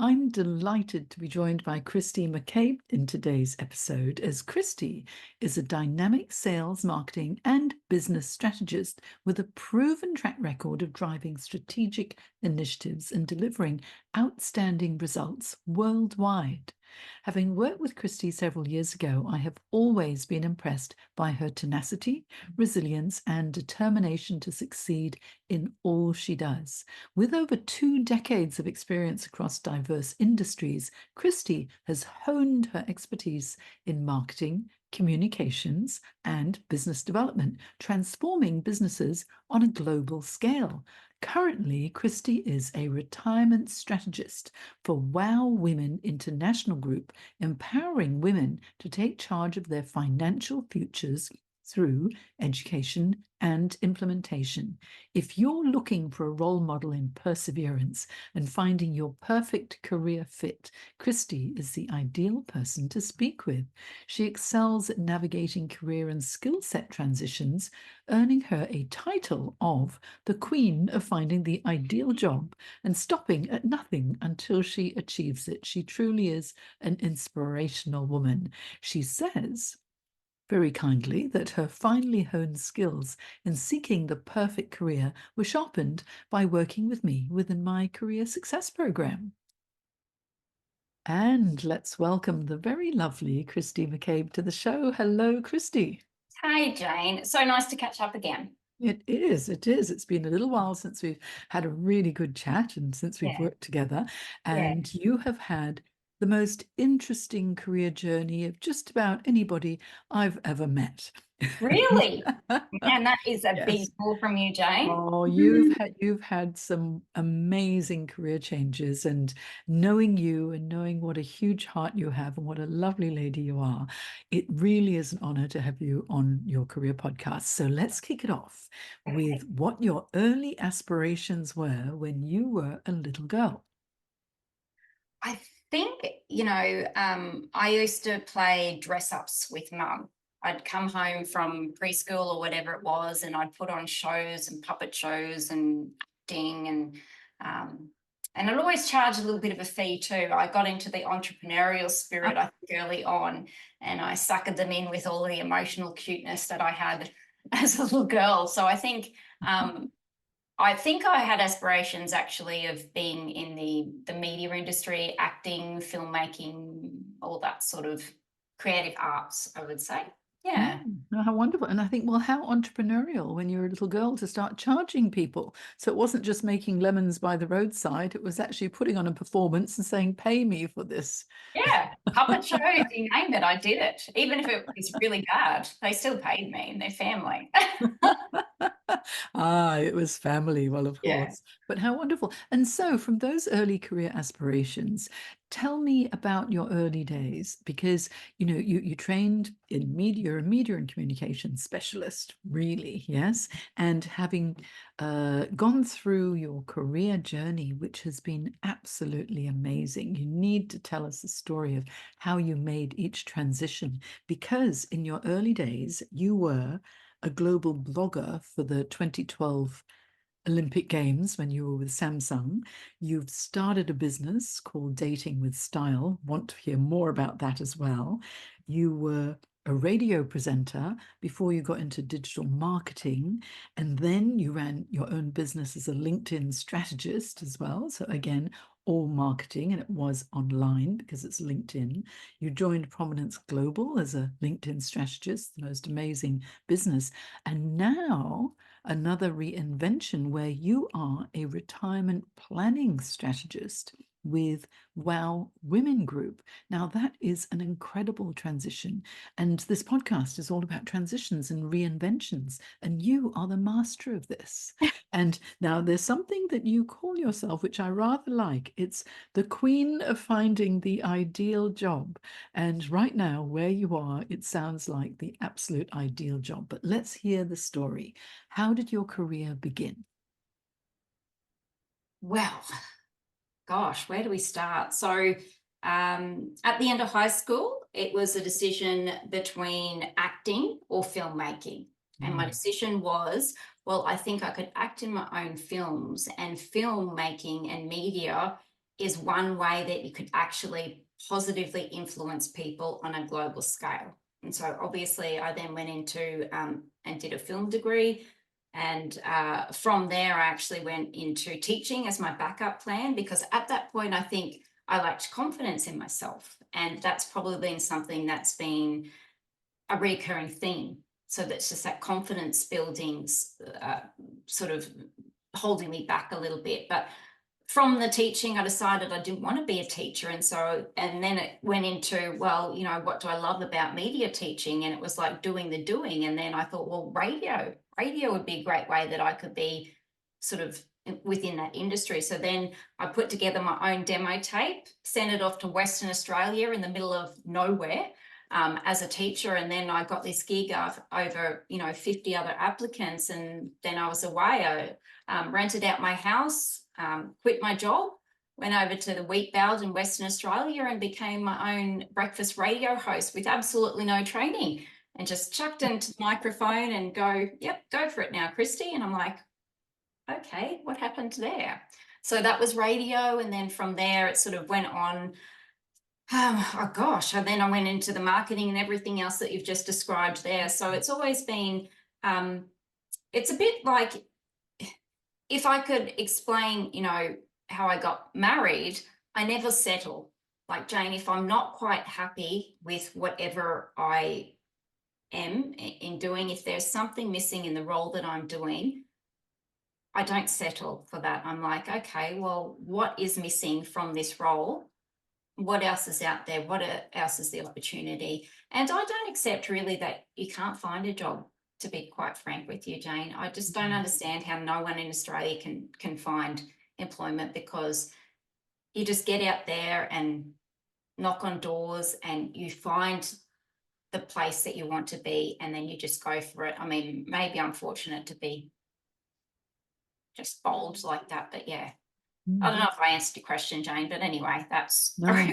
I'm delighted to be joined by Christie McCabe in today's episode, as Christie is a dynamic sales, marketing, and business strategist with a proven track record of driving strategic initiatives and delivering outstanding results worldwide. Having worked with Christie several years ago, I have always been impressed by her tenacity, resilience, and determination to succeed in all she does. With over 2 decades of experience across diverse industries, Christie has honed her expertise in marketing, communications, and business development, transforming businesses on a global scale. Currently, Christie is a retirement strategist for WoW Women International Group, empowering women to take charge of their financial futures through education and implementation. If you're looking for a role model in perseverance and finding your perfect career fit, Christie is the ideal person to speak with. She excels at navigating career and skill set transitions, earning her a title of the Queen of Finding the Ideal Job and stopping at nothing until she achieves it. She truly is an inspirational woman. She says, very kindly, that her finely honed skills in seeking the perfect career were sharpened by working with me within my career success program. And let's welcome the very lovely Christie McCabe to the show. Hello, Christie. Hi, Jane. So nice to catch up again. It is. It is. It's been a little while since we've had a really good chat and since we've Yeah, worked together. yeah. And you have had the most interesting career journey of just about anybody I've ever met. Really? Man, that is a big Yes. pull from you, Jane. Oh, you've had some amazing career changes, and knowing you and knowing what a huge heart you have and what a lovely lady you are, it really is an honor to have you on your career podcast. So let's kick it off with Okay. what your early aspirations were when you were a little girl. I think, I used to play dress ups with mum. I'd come home from preschool or whatever it was, and I'd put on shows and puppet shows and acting um, and I'd always charge a little bit of a fee too. I got into the entrepreneurial spirit, I think, early on, and I suckered them in with all the emotional cuteness that I had as a little girl. So I think I had aspirations actually of being in the media industry, acting, filmmaking, all that sort of creative arts, I would say. Yeah. Oh, how wonderful. And I think, well, how entrepreneurial when you were a little girl to start charging people. So it wasn't just making lemons by the roadside, it was actually putting on a performance and saying, pay me for this. Yeah. Puppet show, you name it, I did it. Even if it was really bad, they still paid me and their family. Ah, it was family. Well, of Yeah. course. But how wonderful. And so, from those early career aspirations, tell me about your early days, because you trained in media, you're a media and communication specialist, really, yes. And having gone through your career journey, which has been absolutely amazing, you need to tell us the story of how you made each transition, because in your early days, you were a global blogger for the 2012 Olympic Games when you were with Samsung. You've started a business called Dating with Style. Want to hear more about that as well. You were a radio presenter before you got into digital marketing, and then you ran your own business as a LinkedIn strategist as well. So again, all marketing, and it was online because it's LinkedIn. You joined Prominence Global as a LinkedIn strategist, the most amazing business. And now another reinvention where you are a retirement planning strategist with WoW Women Group. Now, that is an incredible transition. And this podcast is all about transitions and reinventions. And you are the master of this. And now there's something that you call yourself, which I rather like. It's the Queen of Finding the Ideal Job. And right now, where you are, it sounds like the absolute ideal job. But let's hear the story. How did your career begin? Well, gosh, where do we start? So, at the end of high school, it was a decision between acting or filmmaking. And my decision was, well, I think I could act in my own films, and filmmaking and media is one way that you could actually positively influence people on a global scale. And so obviously I then went into and did a film degree. And from there, I actually went into teaching as my backup plan, because at that point, I think I lacked confidence in myself. And that's probably been something that's been a recurring theme. So that's just that confidence building, sort of holding me back a little bit. But from the teaching, I decided I didn't want to be a teacher. And so, and then it went into, well, you know, what do I love about media teaching? And it was like doing the doing. And then I thought, well, radio would be a great way that I could be sort of within that industry. So then I put together my own demo tape, sent it off to Western Australia in the middle of nowhere. As a teacher, and then I got this gig of over 50 other applicants, and then I was away. I rented out my house, quit my job, went over to the wheat belt in Western Australia and became my own breakfast radio host with absolutely no training, and just chucked into the microphone and go, yep, go for it now, Christy. And I'm like, okay, what happened there? So that was radio. And then from there, it sort of went on. Oh gosh, and then I went into the marketing and everything else that you've just described there. So it's always been, it's a bit like, if I could explain, how I got married, I never settle. Like, Jane, if I'm not quite happy with whatever I am in doing, if there's something missing in the role that I'm doing, I don't settle for that. I'm like, okay, well, what is missing from this role? What else is out there? What else is the opportunity? And I don't accept really that you can't find a job, to be quite frank with you, Jane. I just don't understand how no one in Australia can find employment, because you just get out there and knock on doors and you find the place that you want to be, and then you just go for it. I mean, maybe I'm fortunate to be just bold like that, but yeah. I don't know if I answered your question, Jane, but anyway, that's No,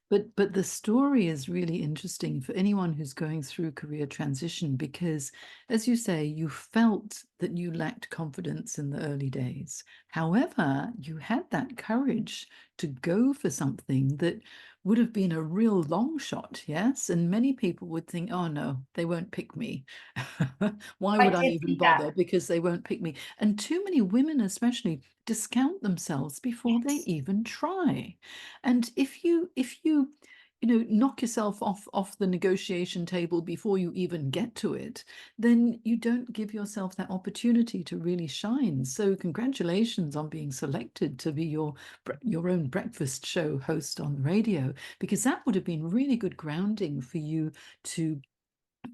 but the story is really interesting for anyone who's going through career transition, because, as you say, you felt that you lacked confidence in the early days. However, you had that courage to go for something that would have been a real long shot, yes? And many people would think, oh no, they won't pick me. Why I would I did even think that. bother? Because they won't pick me. And too many women, especially, discount themselves before they Yes. even try. And if you knock yourself off the negotiation table before you even get to it, then you don't give yourself that opportunity to really shine. So congratulations on being selected to be your own breakfast show host on radio, because that would have been really good grounding for you to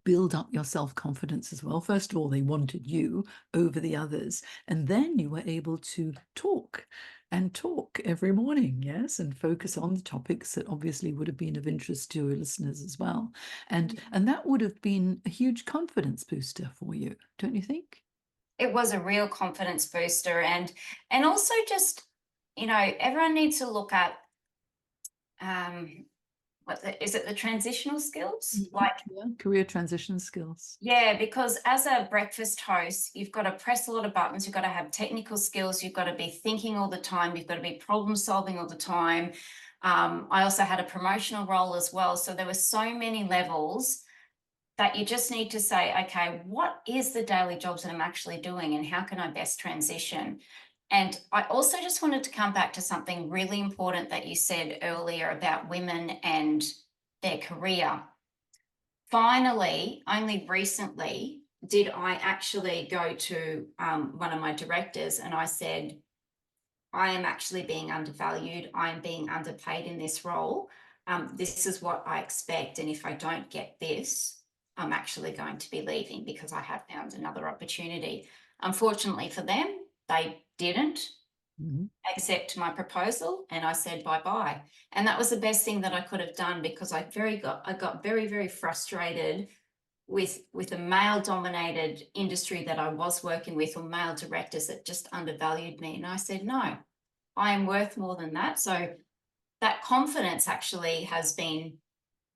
build up your self-confidence as well. First of all, they wanted you over the others, and then you were able to talk every morning, yes, and focus on the topics that obviously would have been of interest to your listeners as well. And that would have been a huge confidence booster for you, don't you think? It was a real confidence booster, and also just, everyone needs to look at, is it the transitional skills? Like, Yeah, career transition skills. yeah, because as a breakfast host, you've got to press a lot of buttons, you've got to have technical skills, you've got to be thinking all the time, you've got to be problem solving all the time. I also had a promotional role as well. So there were so many levels that you just need to say, okay, what is the daily jobs that I'm actually doing, and how can I best transition? And I also just wanted to come back to something really important that you said earlier about women and their career. Finally, only recently did I actually go to one of my directors and I said, I am actually being undervalued. I am being underpaid in this role. This is what I expect. And if I don't get this, I'm actually going to be leaving because I have found another opportunity. Unfortunately for them, they didn't accept my proposal, and I said bye-bye. And that was the best thing that I could have done, because I got very, very frustrated with a male dominated industry that I was working with, or male directors that just undervalued me. And I said, no, I am worth more than that. So that confidence actually has been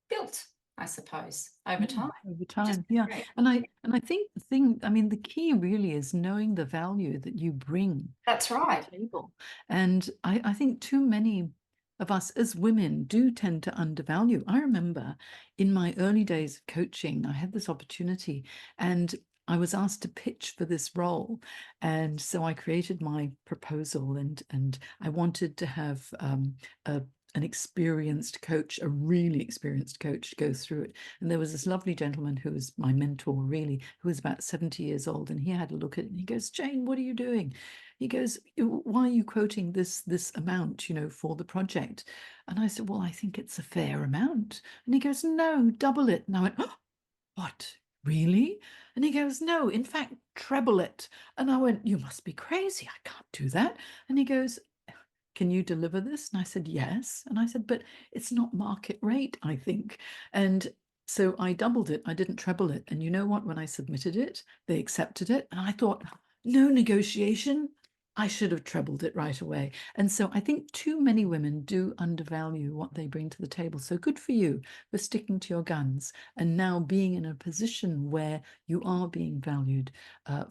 built, I suppose, over time. Over Just time, yeah. great. And I think the key really is knowing the value that you bring That's to right. the table. And I think too many of us as women do tend to undervalue. I remember in my early days of coaching, I had this opportunity and I was asked to pitch for this role. And so I created my proposal and I wanted to have an experienced coach, a really experienced coach, go through it. And there was this lovely gentleman who was my mentor, really, who was about 70 years old. And he had a look at it and he goes, Jane, what are you doing? He goes, why are you quoting this amount, for the project? And I said, well, I think it's a fair amount. And he goes, no, double it. And I went, oh, what? Really? And he goes, no, in fact, treble it. And I went, you must be crazy. I can't do that. And he goes, can you deliver this? And I said, yes. And I said, but it's not market rate, I think. And so I doubled it. I didn't treble it. And you know what? When I submitted it, they accepted it. And I thought, no negotiation. I should have trebled it right away. And so I think too many women do undervalue what they bring to the table. So good for you for sticking to your guns and now being in a position where you are being valued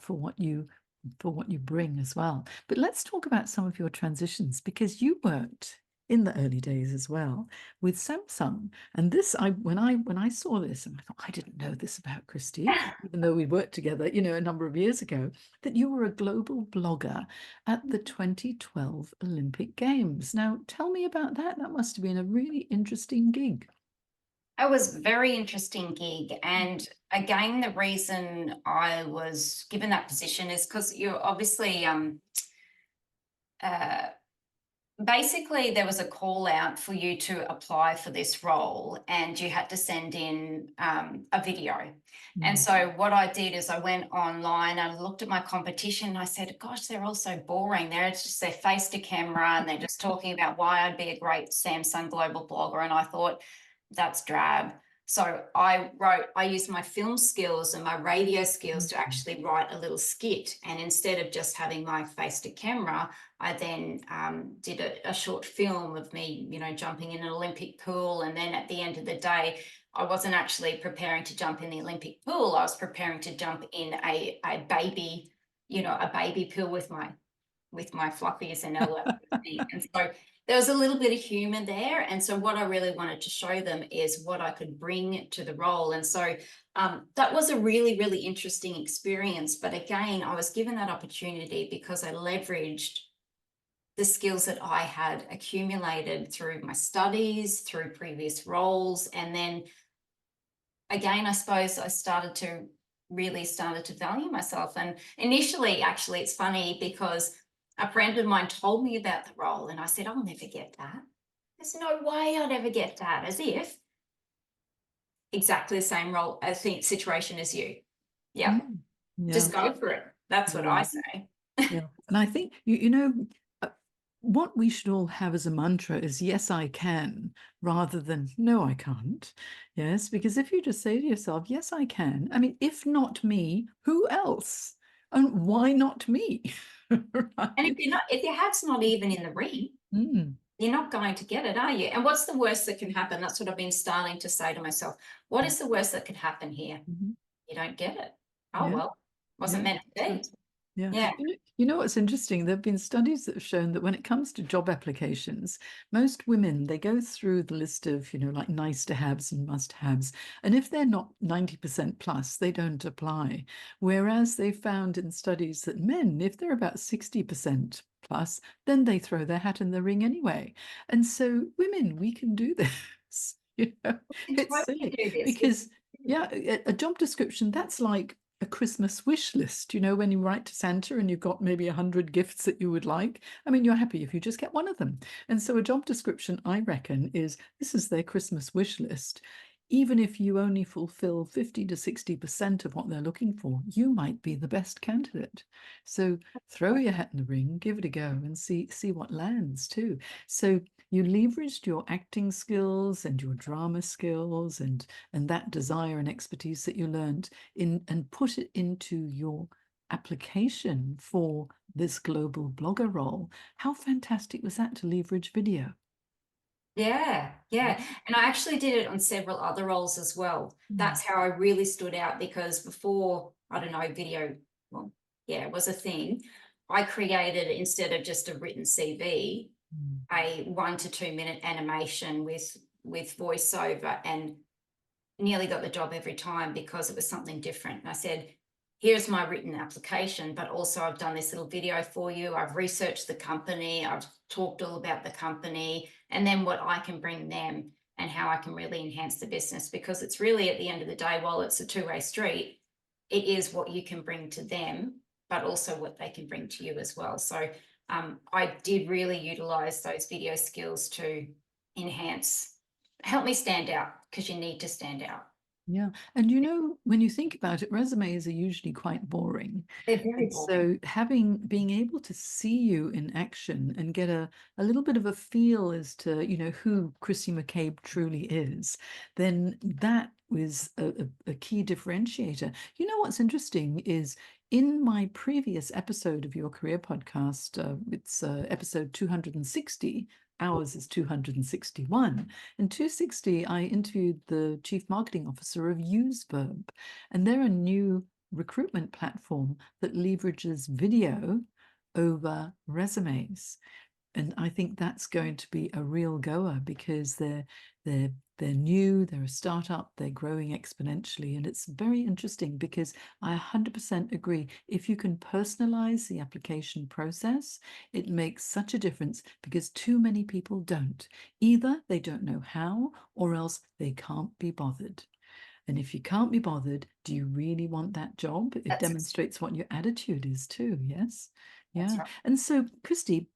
for what you bring as well. But let's talk about some of your transitions because you worked in the early days as well with Samsung. And this, when I saw this, and I thought I didn't know this about Christie, even though we worked together, a number of years ago, that you were a global blogger at the 2012 Olympic Games. Now, tell me about that. That must have been a really interesting gig. It was a very interesting gig. And again, the reason I was given that position is because you're obviously uh, basically there was a call out for you to apply for this role and you had to send in a video. And Mm. so what I did is I went online and I looked at my competition and I said, gosh, they're all so boring. They're just their face to camera and they're just talking about why I'd be a great Samsung global blogger. And I thought, that's drab. So I used my film skills and my radio skills to actually write a little skit. And instead of just having my face to camera, I then did a short film of me, jumping in an Olympic pool. And then at the end of the day, I wasn't actually preparing to jump in the Olympic pool. I was preparing to jump in a baby, a baby pool with my fluffies and all that thing. And so there was a little bit of humor there. And so what I really wanted to show them is what I could bring to the role. And so that was a really, really interesting experience. But again, I was given that opportunity because I leveraged the skills that I had accumulated through my studies, through previous roles. And then again, I suppose I really started to value myself. And initially, actually, it's funny because a friend of mine told me about the role and I said, I'll never get that. There's no way I'd ever get that, as if exactly the same role, situation as you. Yeah, Mm. Yeah. just go for it. That's what I Yeah. say. Yeah. And I think, uh, what we should all have as a mantra is, yes, I can, rather than, no, I can't. Yes. Because if you just say to yourself, yes, I can, I mean, if not me, who else? And why not me? And Right? if your hat's not even in the ring, Mm. you're not going to get it, are you? And what's the worst that can happen? That's what I've been starting to say to myself. What is the worst that could happen here? Mhm. You don't get it. Oh, Yeah. well, wasn't Yeah. meant to True. be. Yeah. Yeah. You know what's interesting? There have been studies that have shown that when it comes to job applications, most women, they go through the list of, like nice to haves and must haves. And if they're not 90% plus, they don't apply. Whereas they found in studies that men, if they're about 60% plus, then they throw their hat in the ring anyway. And so women, we can do this. You can It's totally silly do this. because, yeah, a job description, that's like a Christmas wish list, when you write to Santa and you've got maybe 100 gifts that you would like. I mean, you're happy if you just get one of them. And so a job description, I reckon, this is their Christmas wish list. Even if you only fulfill 50 to 60% of what they're looking for, you might be the best candidate. So throw your hat in the ring, give it a go and see what lands too. So you leveraged your acting skills and your drama skills and that desire and expertise that you learned in and put it into your application for this global blogger role. How fantastic was that to leverage video? Yeah, yeah. And I actually did it on several other roles as well. Mm. That's how I really stood out because before, I don't know, video, well, yeah, it was a thing. I created, instead of just a written CV, Mm. a 1 to 2 minute animation with voiceover, and nearly got the job every time because it was something different. And I said, here's my written application, but also I've done this little video for you. I've researched the company. I've talked all about the company and then what I can bring them and how I can really enhance the business, because it's really, at the end of the day, while it's a two-way street, it is what you can bring to them, but also what they can bring to you as well. So I did really utilize those video skills to enhance, help me stand out, because you need to stand out. Yeah. And you know, when you think about it, resumes are usually quite boring. They're very And boring. so being able to see you in action and get a little bit of a feel as to, you know, who Christie McCabe truly is, then that was a key differentiator. You know, what's interesting is in my previous episode of your career podcast, it's episode 260. Ours is 261. In 260, I interviewed the chief marketing officer of UseVerb, and they're a new recruitment platform that leverages video over resumes. And I think that's going to be a real goer because they're new, they're a startup, they're growing exponentially, and it's very interesting because I 100% agree. If you can personalize the application process, it makes such a difference because too many people don't. Either they don't know how, or else they can't be bothered. And if you can't be bothered, do you really want that job? It That's demonstrates what your attitude is too. Yes. that's Yeah. right. And so, Christie,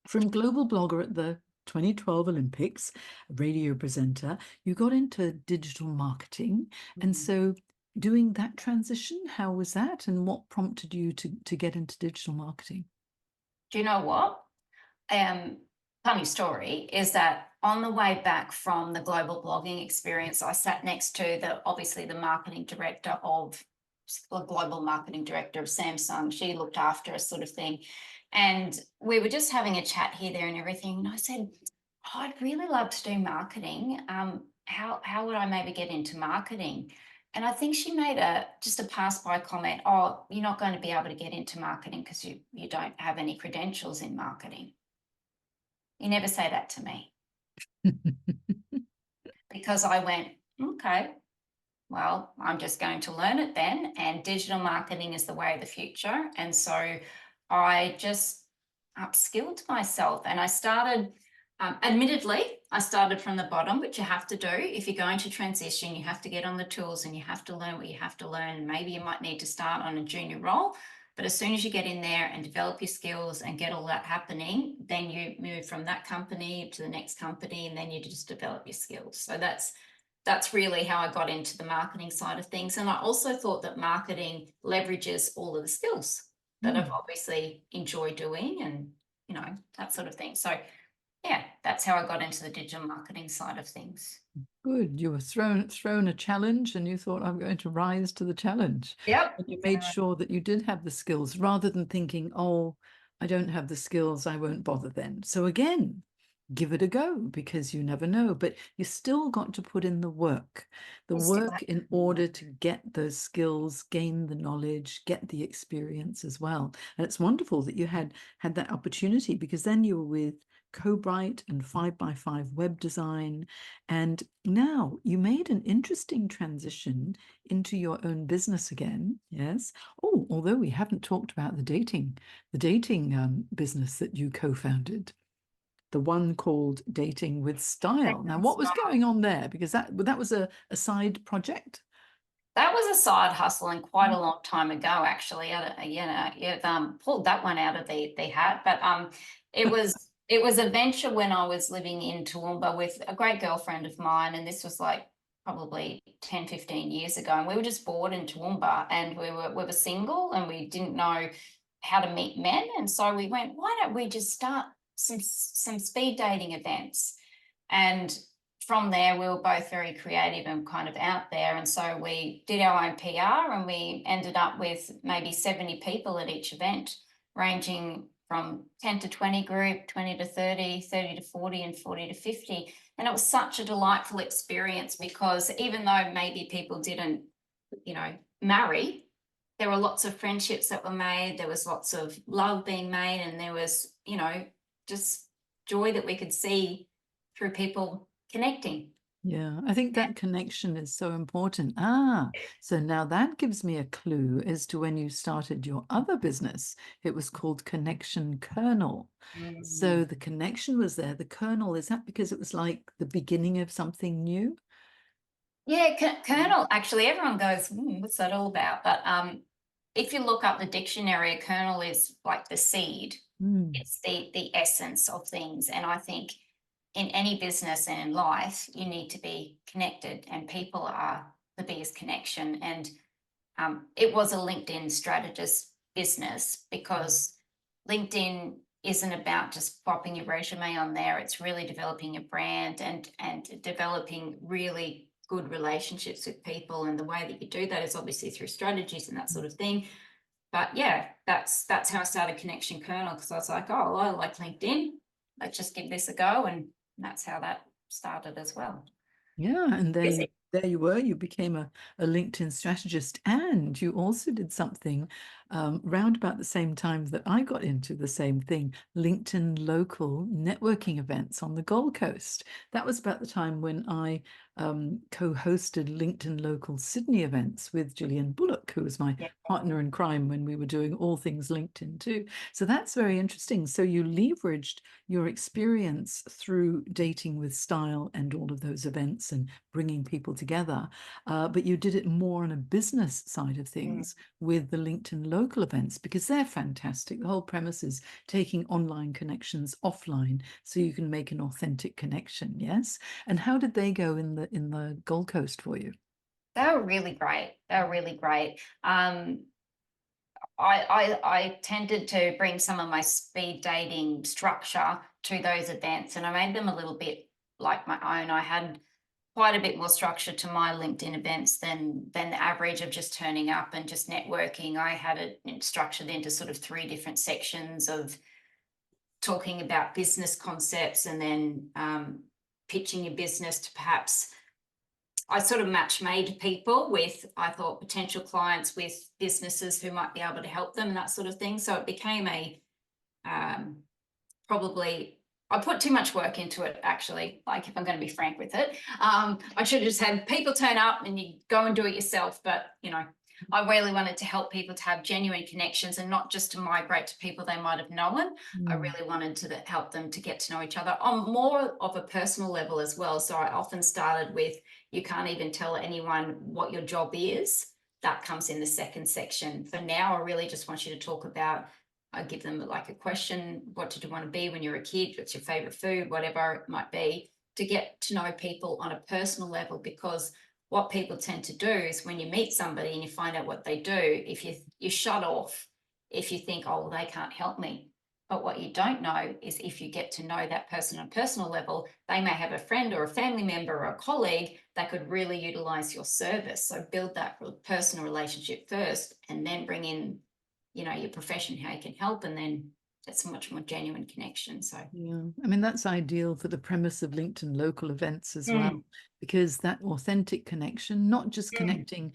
from global blogger at the 2012 Olympics, radio presenter, you got into digital marketing. And Mhm. so, doing that transition, how was that? And what prompted you to get into digital marketing? Do you know what? Um, Funny story is that on the way back from the global blogging experience, I sat next to obviously the marketing director of the global marketing director of Samsung. She looked after us, sort of thing. And we were just having a chat here, there, and everything. And I said, "Oh, I'd really love to do marketing. How would I maybe get into marketing?" And I think she made just a pass by comment. "Oh, you're not going to be able to get into marketing because you don't have any credentials in marketing." You never say that to me, because I went, okay, well, I'm just going to learn it then. And digital marketing is the way of the future. And so I just upskilled myself and I started, admittedly, I started from the bottom, which you have to do. If you're going to transition, you have to get on the tools and you have to learn what you have to learn. And maybe you might need to start on a junior role. But as soon as you get in there and develop your skills and get all that happening, then you move from that company to the next company and then you just develop your skills. So that's really how I got into the marketing side of things. And I also thought that marketing leverages all of the skills that I've Mm. obviously enjoyed doing and, that sort of thing. So yeah, that's how I got into the digital marketing side of things. Good. You were thrown a challenge and you thought, I'm going to rise to the challenge. Yep. And you made sure that you did have the skills rather than thinking, oh, I don't have the skills, I won't bother then. So again, give it a go because you never know. But you still got to put in the I still work in order to get those skills, gain the knowledge, get the experience as well. And it's wonderful that you had that opportunity because then you were with Co-Bright and 5x5 web design. And now you made an interesting transition into your own business again. Yes. Oh, although we haven't talked about the dating business that you co-founded, the one called Dating with Style. Now, what was going on there? Because that was a side project. That was a side hustle and quite a long time ago, actually. You've pulled that one out of the hat, but it was a venture when I was living in Toowoomba with a great girlfriend of mine, and this was like probably 10, 15 years ago. And we were just bored in Toowoomba, and we were single, and we didn't know how to meet men, and so we went, why don't we just start some speed dating events? And from there, we were both very creative and kind of out there. And so we did our own PR and we ended up with maybe 70 people at each event, ranging from 10 to 20 group, 20 to 30, 30 to 40, and 40 to 50. And it was such a delightful experience because even though maybe people didn't, marry, there were lots of friendships that were made. There was lots of love being made, and there was, just joy that we could see through people connecting. Yeah, I think that connection is so important. Ah, so now that gives me a clue as to when you started your other business. It was called Connection Kernel. So Mm. the connection was there. The kernel, is that because it was like the beginning of something new? Yeah, kernel, actually, everyone goes, what's that all about? But if you look up the dictionary, a kernel is like the seed. Mm. It's the essence of things. And I think in any business and in life, you need to be connected, and people are the biggest connection. And it was a LinkedIn strategist business because LinkedIn isn't about just popping your resume on there. It's really developing a brand and developing really good relationships with people. And the way that you do that is obviously through strategies and that sort of thing. But yeah, that's how I started Connection Kernel, because I was like, oh, I like LinkedIn. Let's just give this a go. And that's how that started as well. Yeah, and Busy. there you were. You became a LinkedIn strategist, and you also did something round about the same time that I got into the same thing, LinkedIn local networking events on the Gold Coast. That was about the time when I co-hosted LinkedIn local Sydney events with Gillian Bullock, who was my Yeah. partner in crime when we were doing all things LinkedIn too. So that's very interesting. So you leveraged your experience through dating with style and all of those events and bringing people together, but you did it more on a business side of Mm. things with the LinkedIn local events because they're fantastic. The whole premise is taking online connections offline so you can make an authentic connection. Yes. And how did they go in the Gold Coast for you? They were really great. They were really great. I tended to bring some of my speed dating structure to those events, and I made them a little bit like my own. I had quite a bit more structure to my LinkedIn events than the average of just turning up and just networking. I had it structured into sort of three different sections of talking about business concepts, and then pitching your business to perhaps, I sort of match made people with, I thought, potential clients with businesses who might be able to help them and that sort of thing. So it became a um, probably, I put too much work into it, actually, like if I'm going to be frank with it. I should have just had people turn up and you go and do it yourself. But, I really wanted to help people to have genuine connections and not just to migrate to people they might have known. I Mm. really wanted to help them to get to know each other on more of a personal level as well. So I often started with, you can't even tell anyone what your job is. That comes in the second section. For now, I really just want you to talk about, I give them like a question: what did you want to be when you were a kid? What's your favorite food? Whatever it might be, to get to know people on a personal level. Because what people tend to do is when you meet somebody and you find out what they do, if you shut off, if you think, oh, well, they can't help me. But what you don't know is if you get to know that person on a personal level, they may have a friend or a family member or a colleague that could really utilize your service. So build that personal relationship first, and then bring in, your profession, how you can help, and then it's a much more genuine connection. So Yeah, I mean, that's ideal for the premise of LinkedIn local events as mm, well, because that authentic connection, not just mm, connecting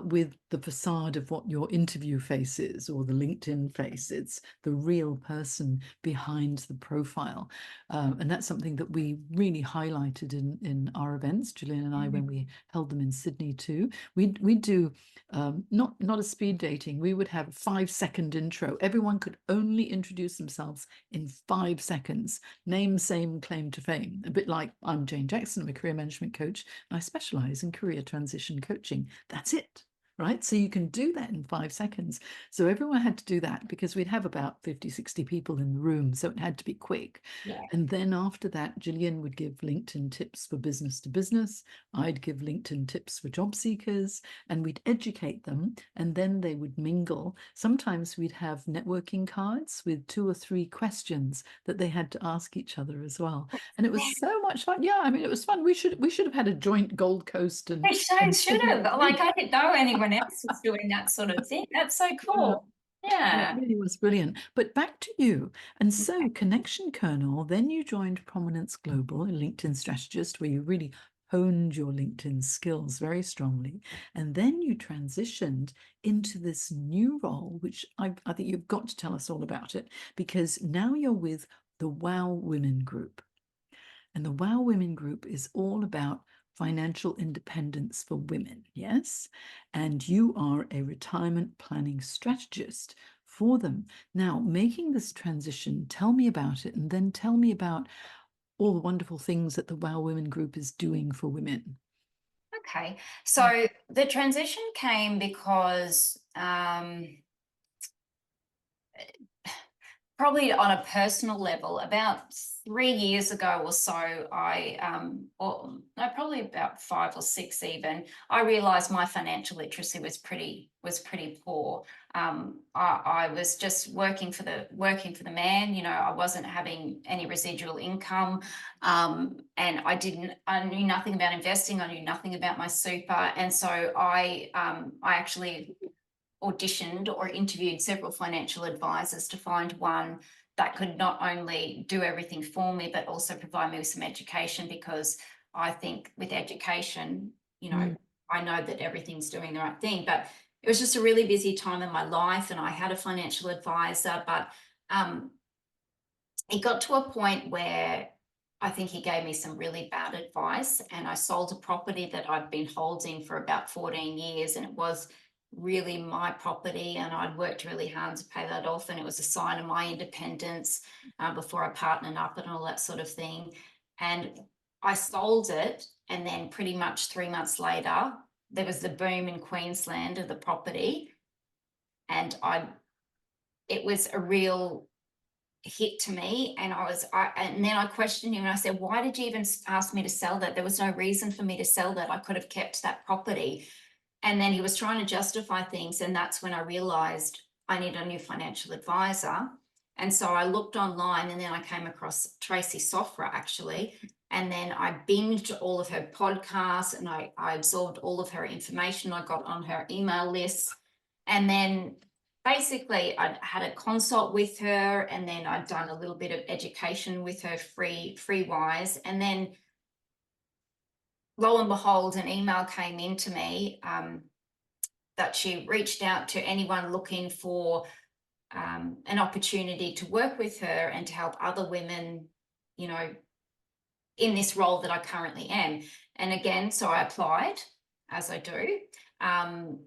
with the facade of what your interview face is or the LinkedIn face, it's the real person behind the profile. And that's something that we really highlighted in our events, Julian and I, mm, when we held them in Sydney too. We do not a speed dating. We would have a 5-second intro. Everyone could only introduce themselves in 5 seconds. Name, same, claim to fame. A bit like, I'm Jane Jackson, I'm a career management coach, and I specialize in career transition coaching. That's it. Right. So you can do that in 5 seconds. So everyone had to do that because we'd have about 50, 60 people in the room. So it had to be quick. yeah. And then after that, Gillian would give LinkedIn tips for business to business. I'd give LinkedIn tips for job seekers, and we'd educate them, and then they would mingle. Sometimes we'd have networking cards with 2 or 3 questions that they had to ask each other as well. And it was so much fun. Yeah, I mean, it was fun. We should have had a joint Gold Coast They and should Sydney have. thing. Like, I didn't know anyone else was doing that sort of thing. That's so Yeah. cool. Yeah, it Yeah. really was brilliant. But back to you. And Okay. so, Connection Kernel, then you joined Prominence Global, a LinkedIn strategist, where you really honed your LinkedIn skills very strongly. And then you transitioned into this new role, which I think you've got to tell us all about it, because now you're with the WoW Women Group. And the WoW Women Group is all about financial independence for women, yes? And you are a retirement planning strategist for them. Now, making this transition, tell me about it, and then tell me about all the wonderful things that the WoW Women Group is doing for women. Okay, so the transition came because probably on a personal level, about 3 years ago or so, or no, probably about 5 or 6 even, I realised my financial literacy was pretty poor. I was just working for the man. You know, I wasn't having any residual income, and I knew nothing about investing. I knew nothing about my super, and so I actually auditioned or interviewed several financial advisors to find one that could not only do everything for me, but also provide me with some education, because I think with education, you know, I know that everything's doing the right thing. But it was just a really busy time in my life, and I had a financial advisor, but it got to a point where I think he gave me some really bad advice, and I sold a property that I'd been holding for about 14 years, and it was really my property, and I'd worked really hard to pay that off, and it was a sign of my independence before I partnered up and all that sort of thing. And I sold it, and then pretty much 3 months later, there was the boom in Queensland of the property, and it was a real hit to me. And and then I questioned him, and I said, why did you even ask me to sell that? There was no reason for me to sell that. I could have kept that property. And then he was trying to justify things, and that's when I realized I need a new financial advisor. And so I looked online, and then I came across Tracy Sofra, actually, and then I binged all of her podcasts, and I absorbed all of her information. I got on her email list, and then basically I'd had a consult with her, and then I'd done a little bit of education with her free wise, and then lo and behold, an email came into me that she reached out to anyone looking for an opportunity to work with her and to help other women, you know, in this role that I currently am. And again, so I applied, as I do, and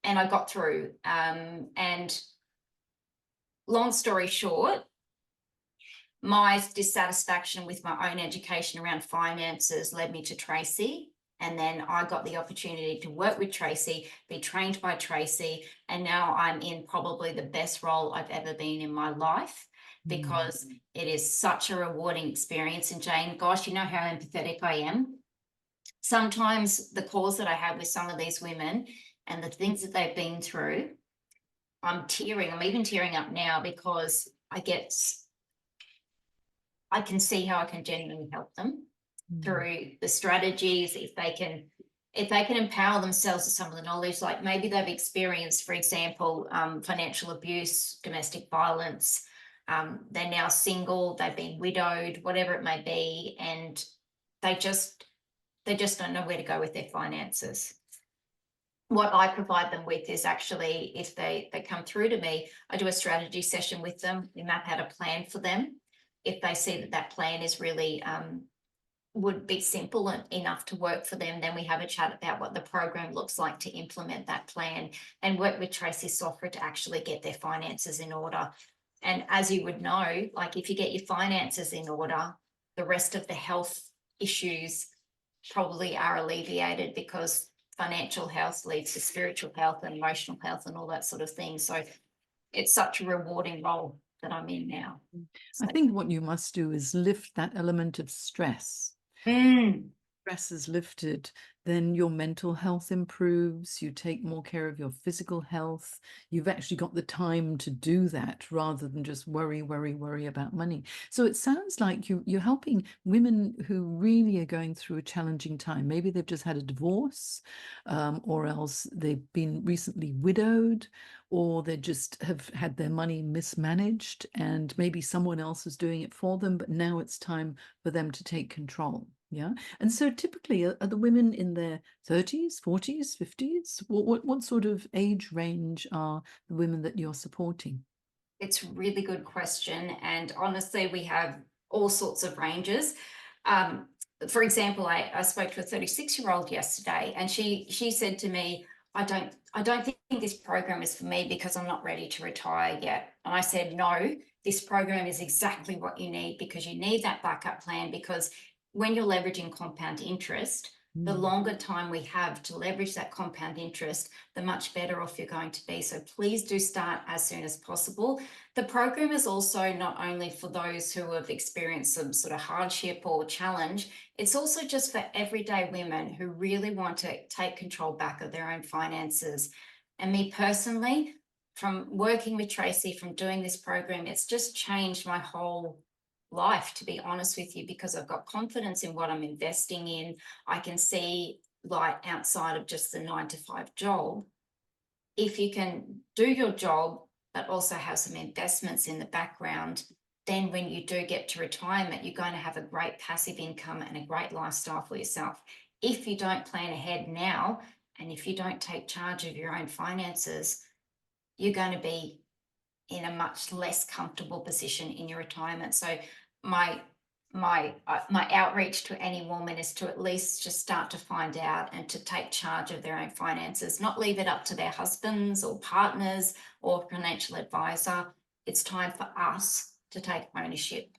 I got through. And long story short, my dissatisfaction with my own education around finances led me to Tracy. And then I got the opportunity to work with Tracy, be trained by Tracy, and now I'm in probably the best role I've ever been in my life, because it is such a rewarding experience. And Jane, gosh, you know how empathetic I am. Sometimes the calls that I have with some of these women and the things that they've been through, I'm tearing. I'm even tearing up now, because I can see how I can genuinely help them through the strategies. If they can empower themselves with some of the knowledge, like maybe they've experienced, for example, financial abuse, domestic violence, they're now single, they've been widowed, whatever it may be, and they just don't know where to go with their finances. What I provide them with is actually, if they come through to me, I do a strategy session with them. We map out a plan for them. If they see that that plan is really would be simple enough to work for them, then we have a chat about what the program looks like to implement that plan, and work with Tracy Software to actually get their finances in order. And as you would know, like if you get your finances in order, the rest of the health issues probably are alleviated, because financial health leads to spiritual health and emotional health and all that sort of thing. So it's such a rewarding role that I'm in now. I think what you must do is lift that element of stress. Stress is lifted, then your mental health improves, you take more care of your physical health. You've actually got the time to do that, rather than just worry about money. So it sounds like you're helping women who really are going through a challenging time. Maybe they've just had a divorce, or else they've been recently widowed, or they just have had their money mismanaged, and maybe someone else is doing it for them, but now it's time for them to take control. Yeah. And so typically are the women in their 30s, 40s, 50s? What sort of age range are the women that you're supporting? It's a really good question. And honestly, we have all sorts of ranges. Um, for example, I spoke to a 36-year-old yesterday, and she said to me, I don't think this program is for me because I'm not ready to retire yet. And I said, no, this program is exactly what you need, because you need that backup plan. Because when you're leveraging compound interest, the Mm. longer time we have to leverage that compound interest, the much better off you're going to be. So please do start as soon as possible. The program is also not only for those who have experienced some sort of hardship or challenge, it's also just for everyday women who really want to take control back of their own finances. And me personally, from working with Tracy, from doing this program, it's just changed my whole life, to be honest with you, because I've got confidence in what I'm investing in. I can see light outside of just the 9 to 5 job. If you can do your job, but also have some investments in the background, then when you do get to retirement, you're going to have a great passive income and a great lifestyle for yourself. If you don't plan ahead now, and if you don't take charge of your own finances, you're going to be in a much less comfortable position in your retirement. So my my outreach to any woman is to at least just start to find out and to take charge of their own finances, not leave it up to their husbands or partners or financial advisor. It's time for us to take ownership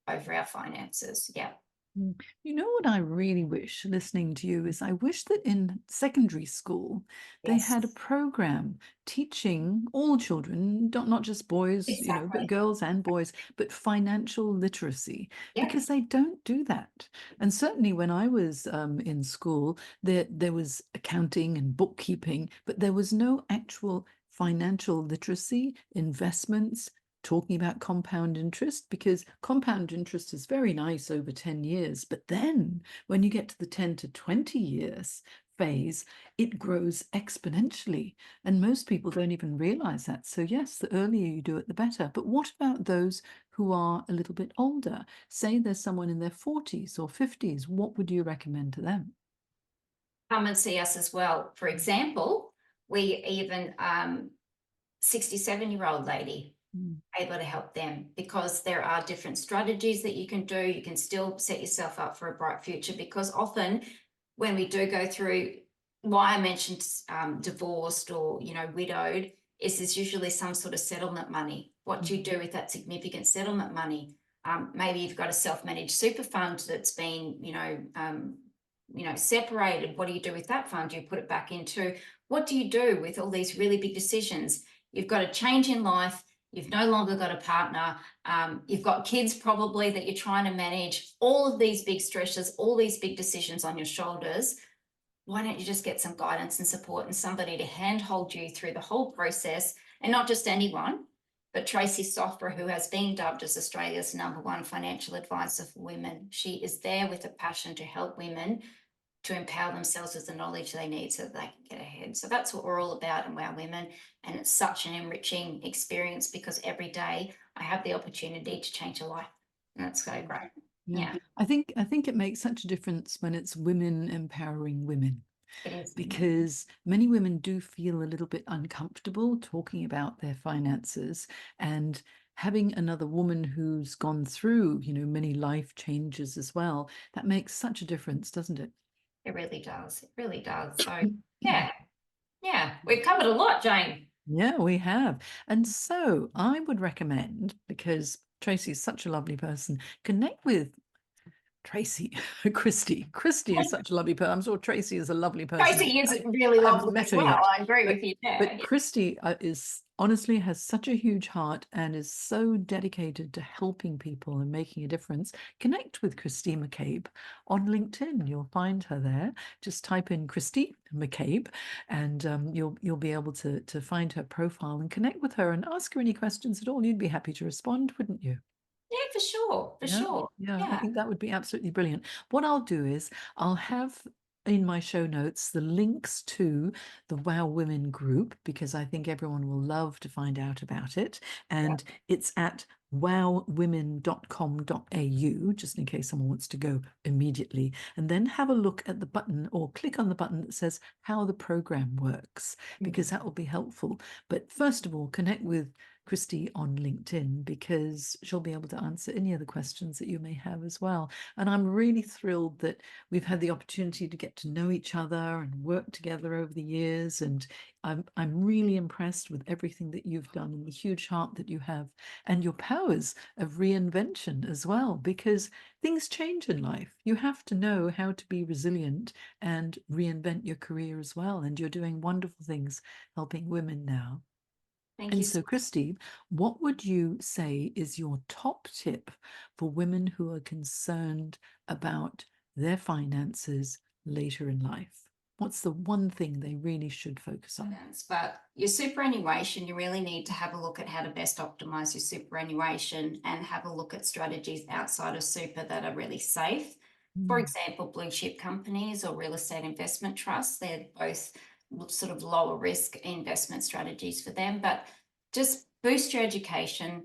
over our finances. Yeah. Mm. You know what I really wish, listening to you, is I wish that in secondary school they Yes. had a program teaching all children, not just boys, but Exactly. girls and boys, but financial literacy, Yeah. because they don't do that. And certainly when I was in school, there was accounting and bookkeeping, but there was no actual financial literacy, investments, talking about compound interest, because compound interest is very nice over 10 years. But then when you get to the 10 to 20 years phase, it grows exponentially. And most people don't even realize that. So, yes, the earlier you do it, the better. But what about those who are a little bit older? Say there's someone in their 40s or 50s. What would you recommend to them? Come and see us as well. For example, we even 67-year-old lady, Mm. able to help them, because there are different strategies that you can do. You can still set yourself up for a bright future, because often when we do go through, why I mentioned divorced or widowed, is there's usually some sort of settlement money. What do you do with that significant settlement money? Maybe you've got a self-managed super fund that's been separated. What do you do with that fund? Do you put it back into, what do you do with all these really big decisions? You've got a change in life. You've no longer got a partner. You've got kids probably that you're trying to manage. All of these big stresses, all these big decisions on your shoulders. Why don't you just get some guidance and support and somebody to handhold you through the whole process? And not just anyone, but Tracy Softborough, who has been dubbed as Australia's #1 financial advisor for women. She is there with a passion to help women to empower themselves with the knowledge they need so that they can get ahead. So that's what we're all about in WoW Women. And it's such an enriching experience, because every day I have the opportunity to change a life. And that's so great. Yeah, Yeah, I think it makes such a difference when it's women empowering women, it is. because many women do feel a little bit uncomfortable talking about their finances, and having another woman who's gone through, many life changes as well, that makes such a difference, doesn't it? It really does. It really does. So yeah, yeah. We've covered a lot, Jane. Yeah, we have. And so I would recommend, because Tracy is such a lovely person, connect with Tracy, Christie. Christie is such a lovely person. I'm sure Tracy is a lovely person. Tracy is really I haven't lovely met as her well. yet, I agree but with you there. but Christie is honestly has such a huge heart and is so dedicated to helping people and making a difference. Connect with Christie McCabe on LinkedIn. You'll find her there. Just type in Christie McCabe, and you'll be able to find her profile and connect with her and ask her any questions at all. You'd be happy to respond, wouldn't you? Yeah, for sure. For Yeah, sure. yeah, I Yeah. think that would be absolutely brilliant. What I'll do is I'll have in my show notes the links to the WoW Women group, because I think everyone will love to find out about it. Yeah. And it's at wowwomen.com.au, just in case someone wants to go immediately, and then have a look at the button or click on the button that says how the program works, because that will be helpful. But first of all, connect with Christie on LinkedIn, because she'll be able to answer any other questions that you may have as well. And I'm really thrilled that we've had the opportunity to get to know each other and work together over the years. And I'm really impressed with everything that you've done and the huge heart that you have, and your powers of reinvention as well, because things change in life. You have to know how to be resilient and reinvent your career as well. And you're doing wonderful things helping women now. Thank And you so so, Christy, what would you say is your top tip for women who are concerned about their finances later in life? What's the one thing they really should focus on? much. But your superannuation, you really need to have a look at how to best optimize your superannuation and have a look at strategies outside of super that are really safe. For Mm, example, blue chip companies or real estate investment trusts, they're both sort of lower risk investment strategies for them. But just boost your education,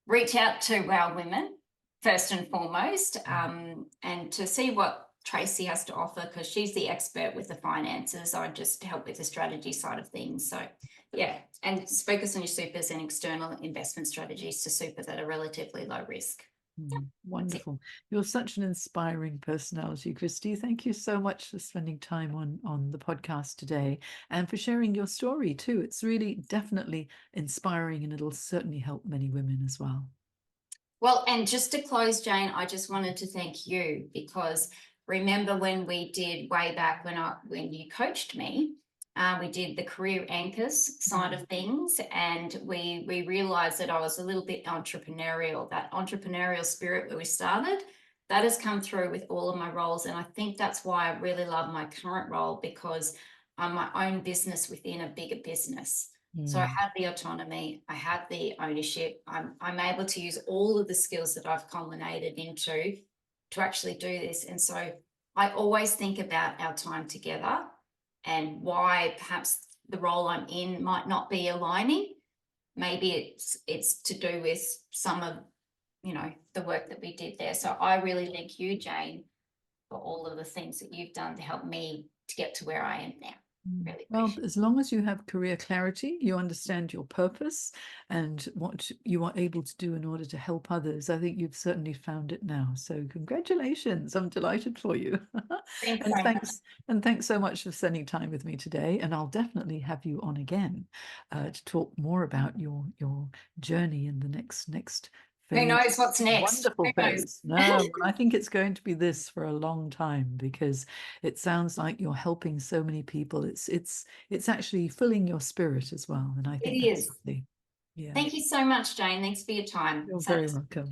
reach out to WoW Women first and foremost, and to see what Tracy has to offer, because she's the expert with the finances. I just help with the strategy side of things. So, yeah, and just focus on your supers and external investment strategies to super that are relatively low risk. That's it. wonderful. You're such an inspiring personality, Christy. Thank you so much for spending time on the podcast today and for sharing your story too. It's really definitely inspiring, and it'll certainly help many women as well. Well, and just to close, Jane, I just wanted to thank you, because remember when we did way back when you coached me, we did the career anchors side of things, and we realized that I was a little bit entrepreneurial. That entrepreneurial spirit where we started, that has come through with all of my roles, and I think that's why I really love my current role, because I'm my own business within a bigger business. So I Mm, have the autonomy, I have the ownership. I'm able to use all of the skills that I've culminated into to actually do this. And so I always think about our time together and why perhaps the role I'm in might not be aligning. Maybe it's to do with some of the work that we did there. So I really thank you, Jane, for all of the things that you've done to help me to get to where I am now. Really Well, appreciate it. as long as you have career clarity, you understand your purpose and what you are able to do in order to help others, I think you've certainly found it now. So congratulations. I'm delighted for you. Thanks And so much. thanks so much for spending time with me today. And I'll definitely have you on again to talk more about your journey in the next Who phase. knows what's next? Wonderful Who knows? phase. No, well, I think it's going to be this for a long time, because it sounds like you're helping so many people. It's actually filling your spirit as well, and I It think that's is. lovely. Yeah, Thank you so much, Jane. Thanks for your time. you're So very welcome.